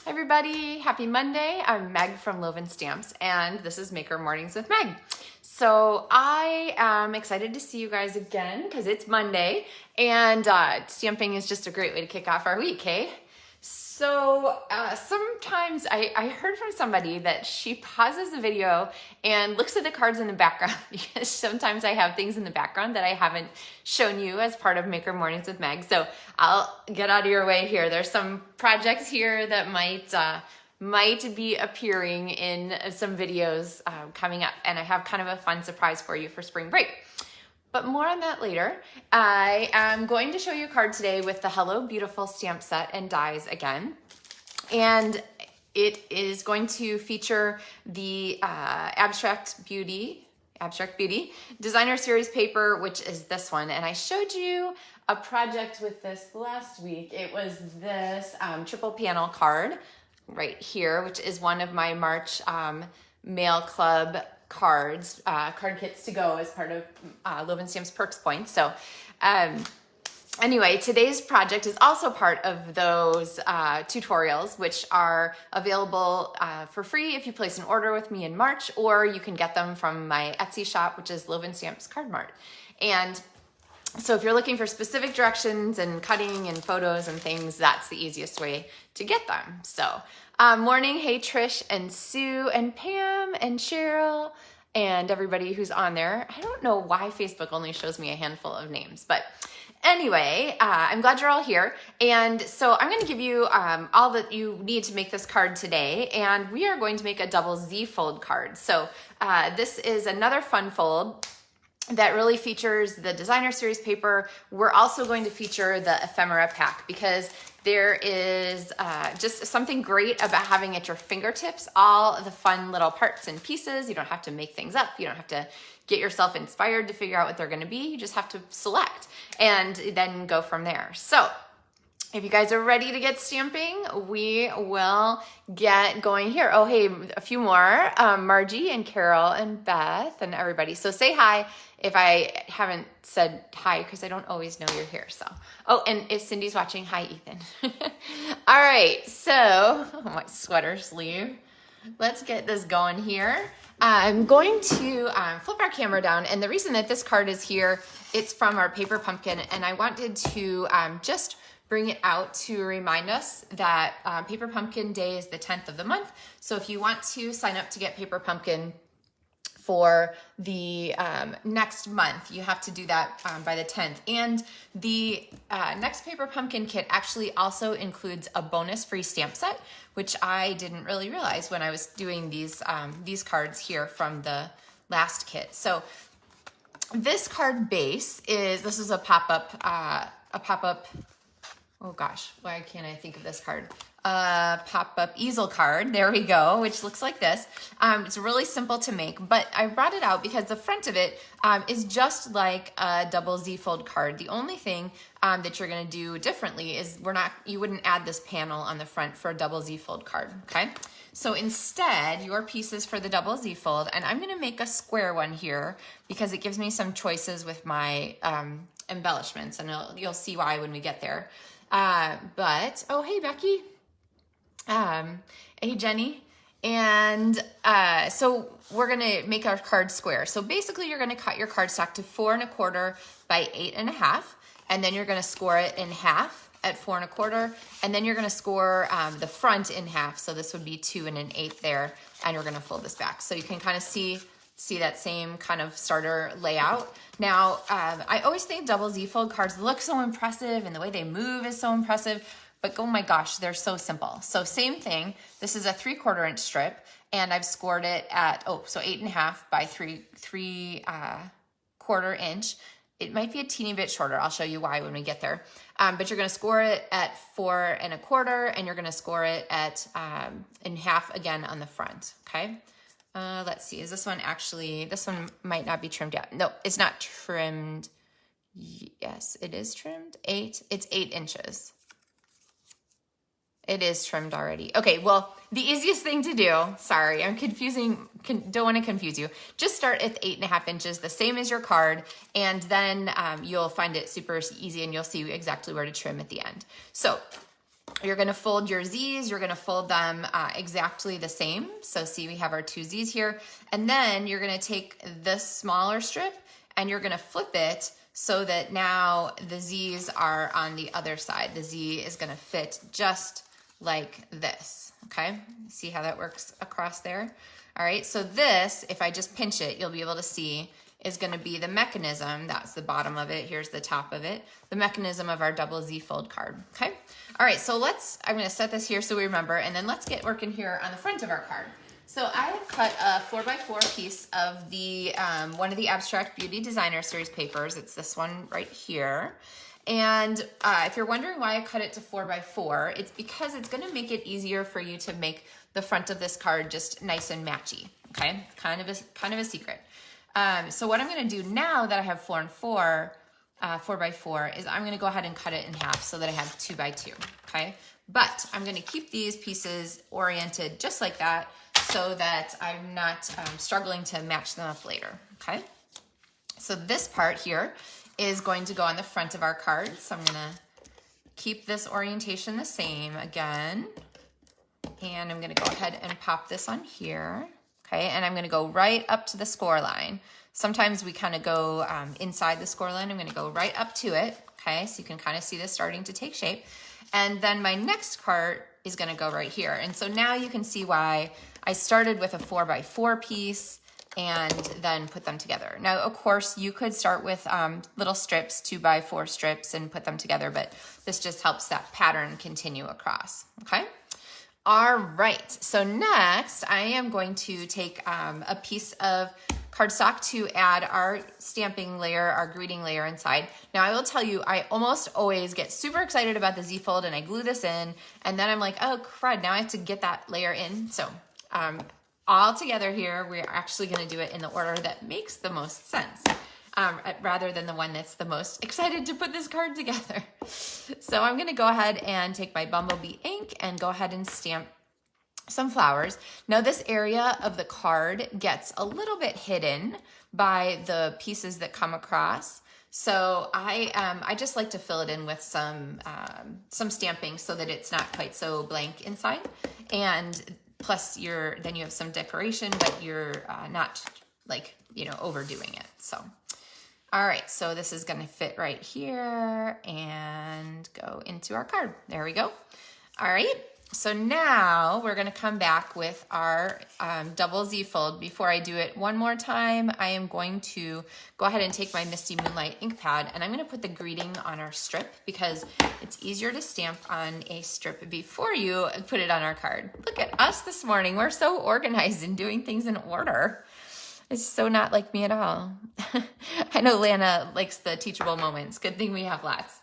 Hi everybody, happy Monday. I'm Meg from LovenStamps and this is Maker Mornings with Meg. So I am excited to see you guys again because it's Monday and stamping is just a great way to kick off our week, hey? So sometimes I heard from somebody that she pauses the video and looks at the cards in the background because sometimes I have things in the background that I haven't shown you as part of Maker Mornings with Meg. So I'll get out of your way here. There's some projects here that might be appearing in some videos coming up, and I have kind of a fun surprise for you for spring break. But more on that later. I am going to show you a card today with the Hello Beautiful stamp set and dies again. And it is going to feature the Abstract Beauty Designer Series paper, which is this one. And I showed you a project with this last week. It was this triple panel card right here, which is one of my March Mail Club cards, card kits to go as part of LovenStamps Perks Points. So anyway, today's project is also part of those tutorials, which are available for free if you place an order with me in March, or you can get them from my Etsy shop, which is LovenStamps Card Mart. And so if you're looking for specific directions and cutting and photos and things, that's the easiest way to get them. So morning, hey Trish and Sue and Pam and Cheryl and everybody who's on there. I don't know why Facebook only shows me a handful of names, but anyway, I'm glad you're all here. And so I'm gonna give you all that you need to make this card today, and we are going to make a double Z fold card. So this is another fun fold that really features the Designer Series paper. We're also going to feature the Ephemera Pack because there is just something great about having at your fingertips all the fun little parts and pieces. You don't have to make things up. You don't have to get yourself inspired to figure out what they're gonna be. You just have to select and then go from there. So if you guys are ready to get stamping, we will get going here. Oh, hey, a few more. Margie and Carol and Beth and everybody. So say hi if I haven't said hi, because I don't always know you're here. So, oh, and if Cindy's watching, hi, Ethan. All right, so, my sweater sleeve. Let's get this going here. I'm going to flip our camera down, and the reason that this card is here, it's from our paper pumpkin, and I wanted to just bring it out to remind us that Paper Pumpkin Day is the 10th of the month. So if you want to sign up to get Paper Pumpkin for the next month, you have to do that by the 10th. And the next Paper Pumpkin kit actually also includes a bonus free stamp set, which I didn't really realize when I was doing these cards here from the last kit. So this card base this is a pop-up, oh gosh, why can't I think of this card? Pop-up easel card, there we go, which looks like this. It's really simple to make, but I brought it out because the front of it is just like a double Z fold card. The only thing that you're gonna do differently is you wouldn't add this panel on the front for a double Z fold card, okay? So instead, your pieces for the double Z fold, and I'm gonna make a square one here because it gives me some choices with my embellishments, and you'll see why when we get there. But, oh, hey, Becky. Hey, Jenny. And so we're gonna make our card square. So basically you're gonna cut your cardstock to 4 1/4 by 8 1/2, and then you're gonna score it in half at 4 1/4, and then you're gonna score the front in half. So this would be 2 1/8 there, and you're gonna fold this back. So you can kind of see that same kind of starter layout. Now, I always think double Z fold cards look so impressive and the way they move is so impressive, but oh my gosh, they're so simple. So same thing, this is a 3/4 inch strip and I've scored it at, so 8 1/2 by 3/4 inch. It might be a teeny bit shorter. I'll show you why when we get there. But you're gonna score it at 4 1/4 and you're gonna score it at in half again on the front, okay? Let's see, is this one might not be trimmed yet. No, it's not trimmed. Yes, it is trimmed. It's 8 inches. It is trimmed already. Okay, well, the easiest thing to do, sorry, I'm don't want to confuse you. Just start at 8 1/2 inches, the same as your card, and then you'll find it super easy and you'll see exactly where to trim at the end. So You're gonna fold your Z's, you're gonna fold them exactly the same. So see, we have our 2 Z's here. And then you're gonna take this smaller strip and you're gonna flip it so that now the Z's are on the other side. The Z is gonna fit just like this, okay? See how that works across there? All right, so this, if I just pinch it, you'll be able to see is gonna be the mechanism. That's the bottom of it. Here's the top of it. The mechanism of our double Z fold card, okay? All right, so I'm gonna set this here so we remember, and then let's get working here on the front of our card. So I have cut a 4x4 piece of the one of the Abstract Beauty Designer Series papers. It's this one right here. And if you're wondering why I cut it to 4x4, it's because it's gonna make it easier for you to make the front of this card just nice and matchy, okay? Kind of a secret. So what I'm gonna do now that I have 4x4 is I'm gonna go ahead and cut it in half so that I have 2x2, okay? But I'm gonna keep these pieces oriented just like that so that I'm not struggling to match them up later, okay? So this part here is going to go on the front of our card. So I'm gonna keep this orientation the same again. And I'm gonna go ahead and pop this on here, okay? And I'm gonna go right up to the score line. Sometimes we kind of go inside the score line. I'm gonna go right up to it, okay? So you can kind of see this starting to take shape. And then my next part is gonna go right here. And so now you can see why I started with a 4x4 piece and then put them together. Now, of course, you could start with little strips, 2x4 strips, and put them together, but this just helps that pattern continue across, okay? All right, so next I am going to take a piece of cardstock to add our stamping layer, our greeting layer inside. Now I will tell you, I almost always get super excited about the Z fold and I glue this in and then I'm like, oh crud, now I have to get that layer in. So all together here, we're actually gonna do it in the order that makes the most sense. Rather than the one that's the most excited to put this card together. So I'm gonna go ahead and take my Bumblebee ink and go ahead and stamp some flowers. Now this area of the card gets a little bit hidden by the pieces that come across. So I just like to fill it in with some stamping so that it's not quite so blank inside. And plus then you have some decoration, but you're not like, you know, overdoing it, so. All right, so this is gonna fit right here and go into our card. There we go. All right, so now we're gonna come back with our double Z fold. Before I do it one more time, I am going to go ahead and take my Misty Moonlight ink pad and I'm gonna put the greeting on our strip because it's easier to stamp on a strip before you put it on our card. Look at us this morning. We're so organized and doing things in order. It's so not like me at all. I know Lana likes the teachable moments. Good thing we have lots.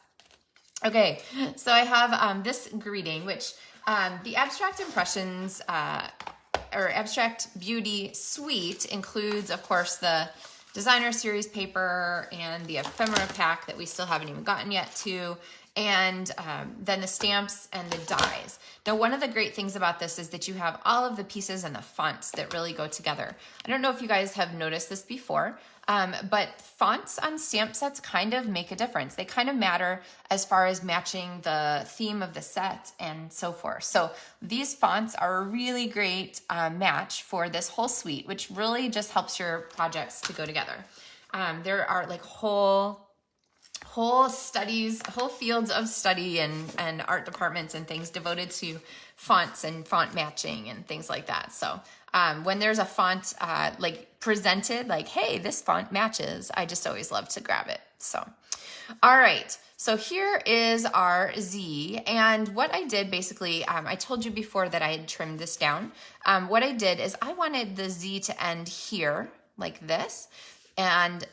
Okay, so I have this greeting, which the Abstract Impressions or Abstract Beauty Suite includes, of course, the Designer Series paper and the Ephemera Pack that we still haven't even gotten yet to, and then the stamps and the dies. Now, one of the great things about this is that you have all of the pieces and the fonts that really go together. I don't know if you guys have noticed this before, but fonts on stamp sets kind of make a difference. They kind of matter as far as matching the theme of the set and so forth. So these fonts are a really great match for this whole suite, which really just helps your projects to go together. There are like whole fields of study and art departments and things devoted to fonts and font matching and things like that. So when there's a font like presented, like, hey, this font matches, I just always love to grab it. So, all right. So here is our Z, and what I did basically, I told you before that I had trimmed this down. What I did is I wanted the Z to end here like this, and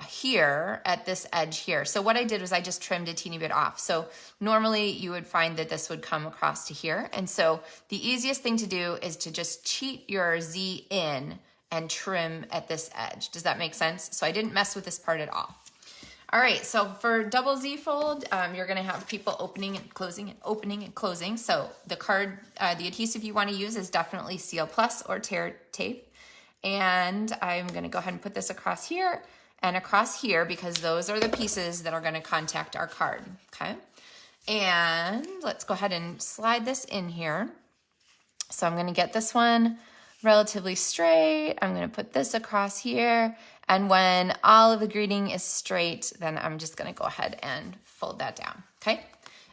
here at this edge here. So what I did was I just trimmed a teeny bit off. So normally you would find that this would come across to here. And so the easiest thing to do is to just cheat your Z in and trim at this edge. Does that make sense? So I didn't mess with this part at all. All right, so for double Z fold, you're gonna have people opening and closing and opening and closing. So the card, the adhesive you wanna use is definitely Seal Plus or Tear Tape. And I'm gonna go ahead and put this across here and across here because those are the pieces that are gonna contact our card, okay? And let's go ahead and slide this in here. So I'm gonna get this one relatively straight. I'm gonna put this across here. And when all of the greeting is straight, then I'm just gonna go ahead and fold that down, okay?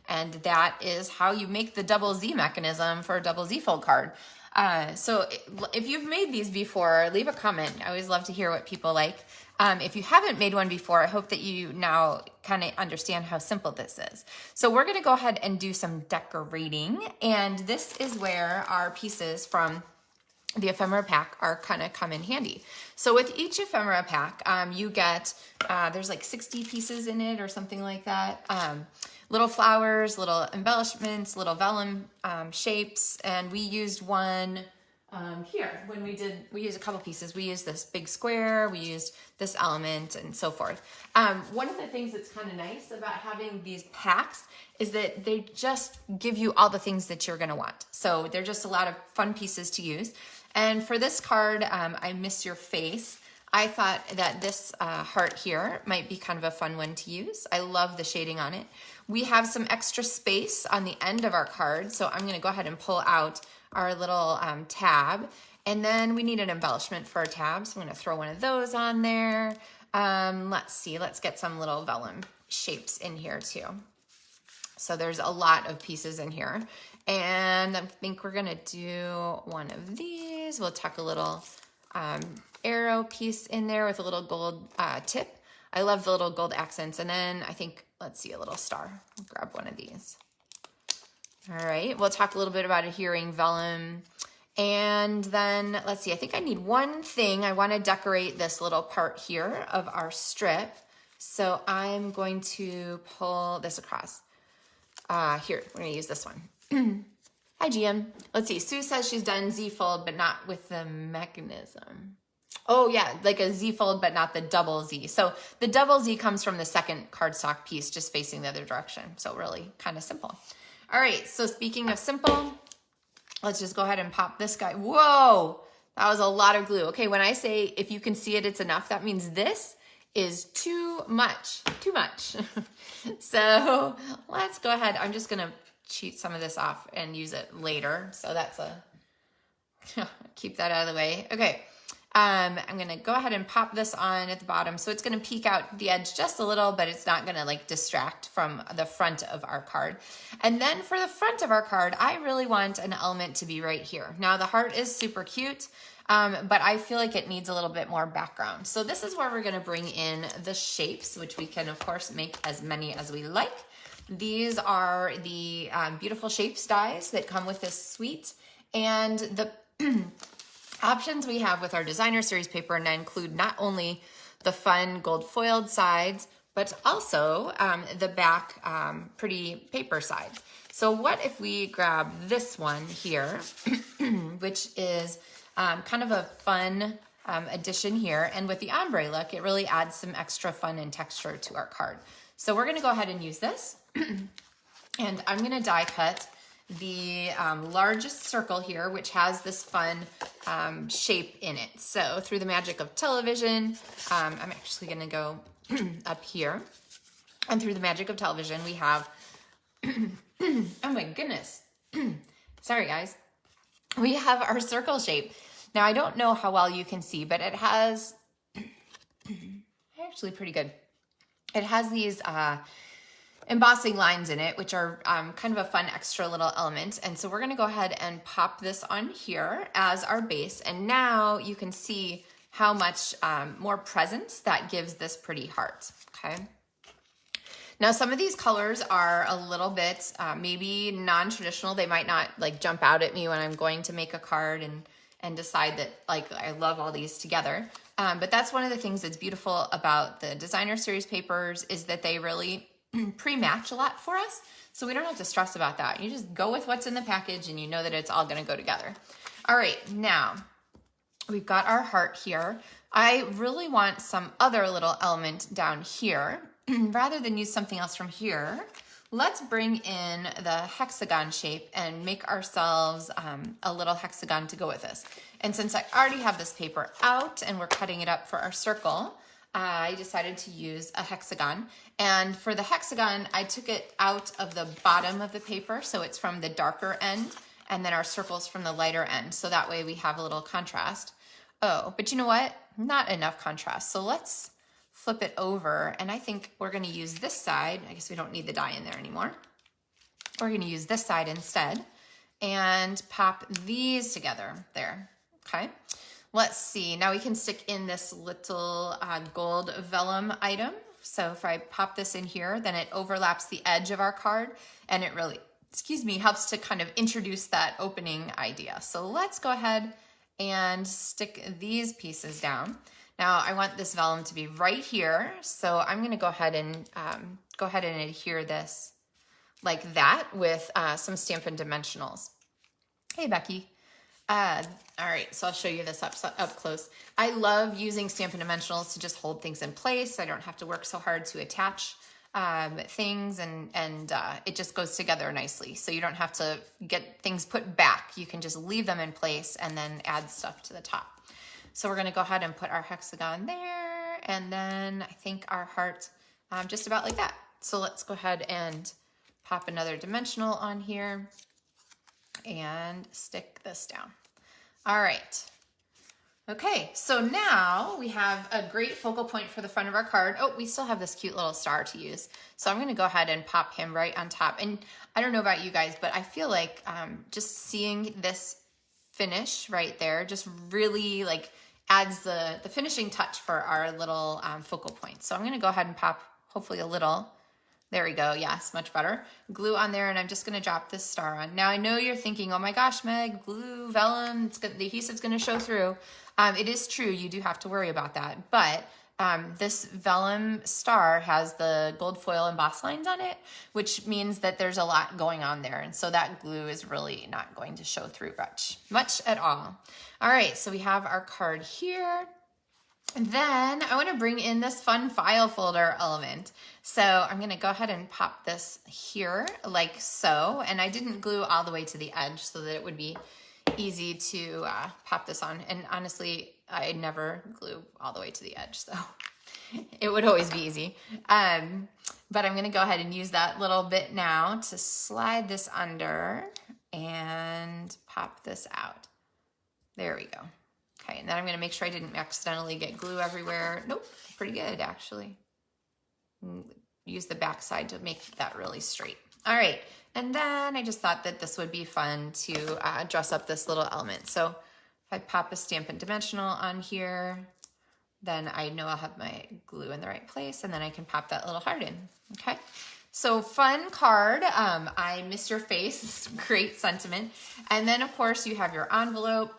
And that is how you make the double Z mechanism for a double Z fold card. So if you've made these before, leave a comment. I always love to hear what people like. If you haven't made one before, I hope that you now kind of understand how simple this is. So we're gonna go ahead and do some decorating, and this is where our pieces from the ephemera pack are kind of come in handy. So with each ephemera pack, you get, there's like 60 pieces in it or something like that. Little flowers, little embellishments, little vellum shapes, and we used one here when we used a couple pieces. We used this big square, we used this element, and so forth. One of the things that's kind of nice about having these packs is that they just give you all the things that you're gonna want. So they're just a lot of fun pieces to use. And for this card, I Miss Your Face, I thought that this heart here might be kind of a fun one to use. I love the shading on it. We have some extra space on the end of our card, so I'm gonna go ahead and pull out our little tab. And then we need an embellishment for our tab, so I'm gonna throw one of those on there. Let's see, let's get some little vellum shapes in here too. So there's a lot of pieces in here. And I think we're gonna do one of these. We'll tuck a little arrow piece in there with a little gold tip. I love the little gold accents. And then I think, let's see, a little star. I'll grab one of these. All right, we'll talk a little bit about Adhering Vellum. And then, let's see, I think I need one thing. I wanna decorate this little part here of our strip. So I'm going to pull this across. Here, we're gonna use this one. Hi, GM. Let's see, Sue says she's done Z fold, but not with the mechanism. Oh yeah, like a Z fold, but not the double Z. So the double Z comes from the second cardstock piece, just facing the other direction. So really kind of simple. All right, so speaking of simple, let's just go ahead and pop this guy. Whoa, that was a lot of glue. Okay, when I say if you can see it, it's enough, that means this is too much, too much. So let's go ahead. I'm just gonna cheat some of this off and use it later. So that's keep that out of the way. Okay. I'm gonna go ahead and pop this on at the bottom. So it's gonna peek out the edge just a little, but it's not gonna like distract from the front of our card. And then for the front of our card, I really want an element to be right here. Now the heart is super cute, but I feel like it needs a little bit more background. So this is where we're gonna bring in the shapes, which we can of course make as many as we like. These are the beautiful shapes dies that come with this suite, and the options we have with our designer series paper and include not only the fun gold foiled sides, but also the back pretty paper side. So what if we grab this one here, which is kind of a fun addition here, and with the ombre look, it really adds some extra fun and texture to our card. So we're gonna go ahead and use this, and I'm gonna die cut the largest circle here, which has this fun shape in it. So through the magic of television, I'm actually gonna go up here, and through the magic of television, we have, oh my goodness, sorry guys, we have our circle shape. Now I don't know how well you can see, but it has, actually pretty good. It has these embossing lines in it, which are kind of a fun extra little element. And so we're gonna go ahead and pop this on here as our base. And now you can see how much more presence that gives this pretty heart, okay? Now some of these colors are a little bit maybe non-traditional. They might not like jump out at me when I'm going to make a card and decide that like I love all these together. But that's one of the things that's beautiful about the designer series papers is that they really pre-match a lot for us. So we don't have to stress about that. You just go with what's in the package and you know that it's all gonna go together. All right, now we've got our heart here. I really want some other little element down here. Rather than use something else from here, let's bring in the hexagon shape and make ourselves a little hexagon to go with this. And since I already have this paper out and we're cutting it up for our circle, I decided to use a hexagon. And for the hexagon, I took it out of the bottom of the paper, so it's from the darker end, and then our circles from the lighter end. So that way we have a little contrast. Oh, but you know what? Not enough contrast. So let's flip it over, and I think we're gonna use this side. I guess we don't need the die in there anymore. We're gonna use this side instead and pop these together there, okay? Let's see, now we can stick in this little gold vellum item. So if I pop this in here, then it overlaps the edge of our card, and it really, excuse me, helps to kind of introduce that opening idea. So let's go ahead and stick these pieces down. Now I want this vellum to be right here, so I'm gonna go ahead and adhere this like that with some Stampin' Dimensionals. Hey, Becky. All right, so I'll show you this up close. I love using Stampin' Dimensionals to just hold things in place. I don't have to work so hard to attach things, and it just goes together nicely. So you don't have to get things put back. You can just leave them in place and then add stuff to the top. So we're gonna go ahead and put our hexagon there, and then I think our heart just about like that. So let's go ahead and pop another dimensional on here and stick this down. All right. Okay, so now we have a great focal point for the front of our card. Oh, we still have this cute little star to use. So I'm gonna go ahead and pop him right on top. And I don't know about you guys, but I feel like just seeing this finish right there just really like adds the finishing touch for our little focal point. So I'm gonna go ahead and pop hopefully a little. There we go, yes, much better. Glue on there, and I'm just gonna drop this star on. Now I know you're thinking, oh my gosh, Meg, glue, vellum, the adhesive's gonna show through. It is true, you do have to worry about that, but this vellum star has the gold foil emboss lines on it, which means that there's a lot going on there, and so that glue is really not going to show through much at all. All right, so we have our card here. And then I want to bring in this fun file folder element. So I'm going to go ahead and pop this here like so. And I didn't glue all the way to the edge so that it would be easy to pop this on. And honestly, I never glue all the way to the edge, so it would always be easy. But I'm going to go ahead and use that little bit now to slide this under and pop this out. There we go. Okay, and then I'm gonna make sure I didn't accidentally get glue everywhere. Nope, pretty good actually. Use the back side to make that really straight. All right, and then I just thought that this would be fun to dress up this little element. So if I pop a Stampin' Dimensional on here, then I know I'll have my glue in the right place, and then I can pop that little heart in, okay? So fun card, I miss your face, great sentiment. And then of course you have your envelope,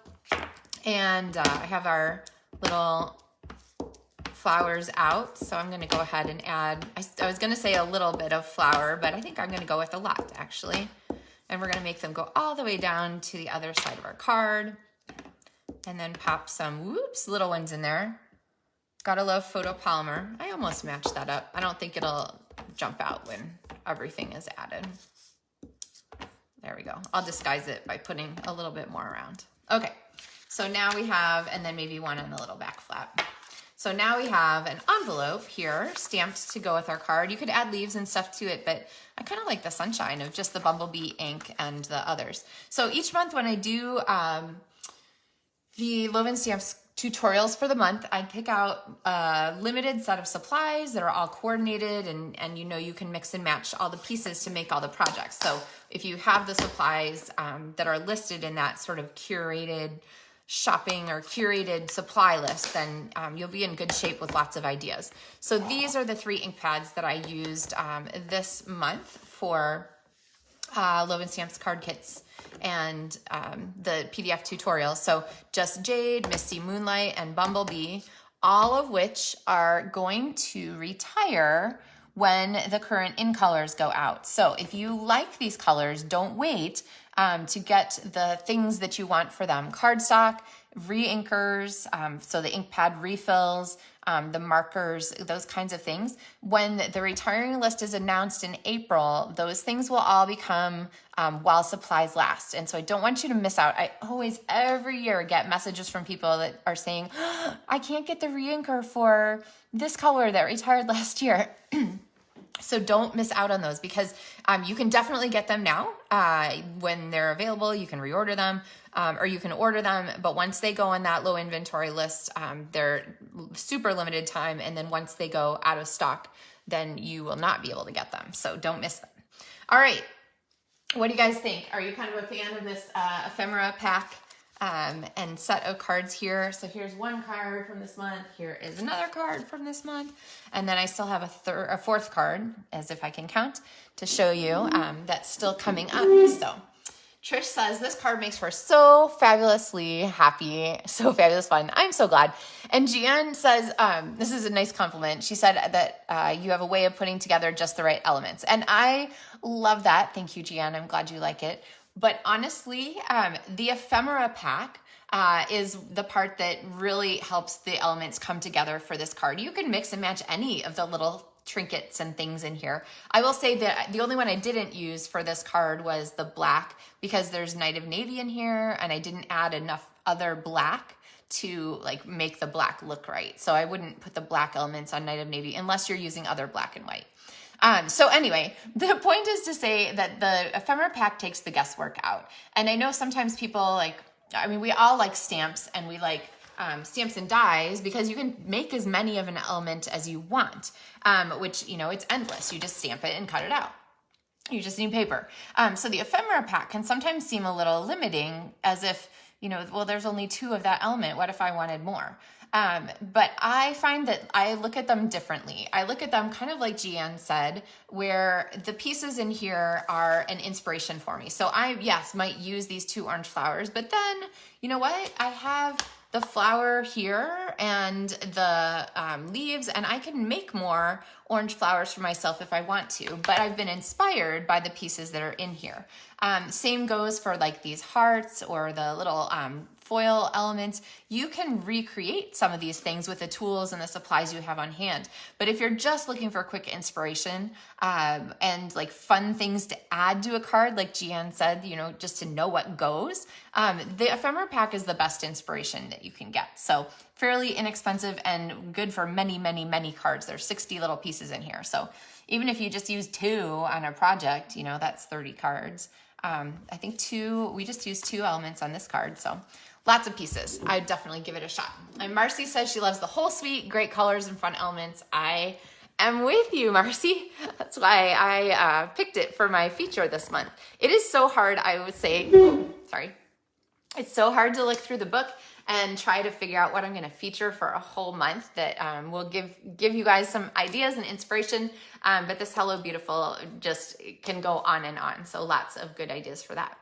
and I have our little flowers out. So I'm gonna go ahead and add, I was gonna say a little bit of flower, but I think I'm gonna go with a lot actually. And we're gonna make them go all the way down to the other side of our card. And then pop some, whoops, little ones in there. Gotta love photopolymer. I almost matched that up. I don't think it'll jump out when everything is added. There we go. I'll disguise it by putting a little bit more around. Okay. So now we have, and then maybe one on the little back flap. So now we have an envelope here stamped to go with our card. You could add leaves and stuff to it, but I kind of like the sunshine of just the bumblebee ink and the others. So each month when I do the LovenStamps tutorials for the month, I pick out a limited set of supplies that are all coordinated, and you know you can mix and match all the pieces to make all the projects. So if you have the supplies that are listed in that sort of curated shopping or curated supply list, then you'll be in good shape with lots of ideas. So these are the 3 ink pads that I used this month for LovenStamps card kits and the PDF tutorials. So Just Jade, Misty Moonlight, and Bumblebee, all of which are going to retire when the current in colors go out. So if you like these colors, don't wait to get the things that you want for them. Cardstock, re-inkers, so the ink pad refills, the markers, those kinds of things. When the retiring list is announced in April, those things will all become while supplies last. And so I don't want you to miss out. I always, every year, get messages from people that are saying, oh, I can't get the reinker for this color that retired last year. So don't miss out on those, because you can definitely get them now when they're available. You can reorder them or you can order them. But once they go on that low inventory list, they're super limited time. And then once they go out of stock, then you will not be able to get them. So don't miss them. All right. What do you guys think? Are you kind of a fan of this ephemera pack and set of cards here? So here's one card from this month. Here is another card from this month. And then I still have a fourth card, as if I can count, to show you that's still coming up. So Trish says, this card makes her so fabulously happy, so fabulous fun. I'm so glad. And Jeanne says, this is a nice compliment. She said that you have a way of putting together just the right elements. And I love that. Thank you, Jeanne. I'm glad you like it. But honestly, the ephemera pack is the part that really helps the elements come together for this card. You can mix and match any of the little trinkets and things in here. I will say that the only one I didn't use for this card was the black, because there's Night of Navy in here and I didn't add enough other black to like make the black look right. So I wouldn't put the black elements on Night of Navy unless you're using other black and white. So anyway, the point is to say that the ephemera pack takes the guesswork out. And I know sometimes people we all like stamps, and we like stamps and dies because you can make as many of an element as you want, which, it's endless. You just stamp it and cut it out. You just need paper. So the ephemera pack can sometimes seem a little limiting, as if, well, there's only 2 of that element. What if I wanted more? But I find that I look at them differently. I look at them kind of like Jeanne said, where the pieces in here are an inspiration for me. So I, yes, might use these 2 orange flowers, but then, you know what? I have the flower here and the leaves, and I can make more orange flowers for myself if I want to, but I've been inspired by the pieces that are in here. Same goes for like these hearts or the little foil elements. You can recreate some of these things with the tools and the supplies you have on hand. But if you're just looking for quick inspiration and like fun things to add to a card, like Jeanne said, just to know what goes, the ephemera pack is the best inspiration that you can get. So fairly inexpensive and good for many, many, many cards. There's 60 little pieces in here. So even if you just use 2 on a project, that's 30 cards. I think we just used 2 elements on this card. So lots of pieces. I'd definitely give it a shot. And Marcy says she loves the whole suite, great colors and fun elements. I am with you, Marcy. That's why I picked it for my feature this month. It is so hard, I would say, it's so hard to look through the book and try to figure out what I'm going to feature for a whole month that will give you guys some ideas and inspiration. But this Hello Beautiful just can go on and on. So lots of good ideas for that.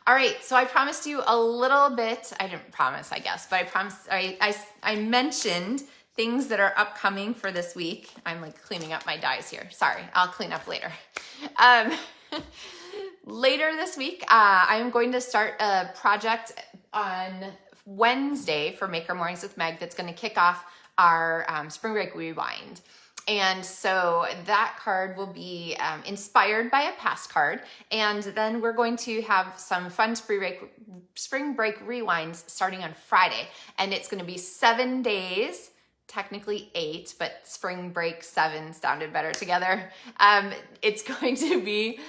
All right, so I promised you a little bit. I didn't promise, I guess, but I promised. I mentioned things that are upcoming for this week. I'm like cleaning up my dies here. Sorry, I'll clean up later. Later this week, I'm going to start a project on Wednesday for Maker Mornings with Meg that's going to kick off our Spring Break Rewind. And so that card will be inspired by a past card. And then we're going to have some fun Spring Break Rewinds starting on Friday. And it's going to be 7 days, technically 8, but Spring Break 7 sounded better together. It's going to be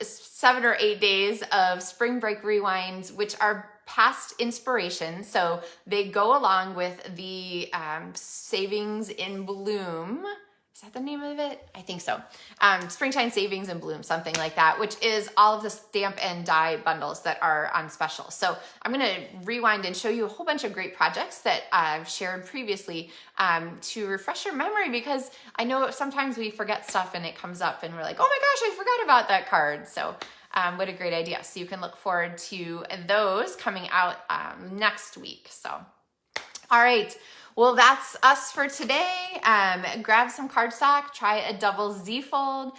7 or 8 days of Spring Break Rewinds, which are past inspiration. So they go along with the Savings in Bloom. Is that the name of it? I think so. Springtime Savings in Bloom, something like that, which is all of the stamp and die bundles that are on special. So I'm going to rewind and show you a whole bunch of great projects that I've shared previously to refresh your memory, because I know sometimes we forget stuff and it comes up and we're like, oh my gosh, I forgot about that card. So what a great idea. So you can look forward to those coming out next week. So, all right. Well, that's us for today. Grab some cardstock, try a double Z fold,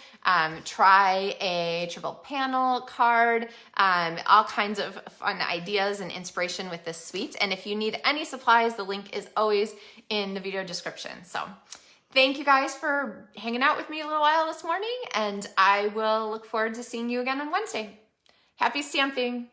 try a triple panel card, all kinds of fun ideas and inspiration with this suite. And if you need any supplies, the link is always in the video description. So thank you guys for hanging out with me a little while this morning, and I will look forward to seeing you again on Wednesday. Happy stamping!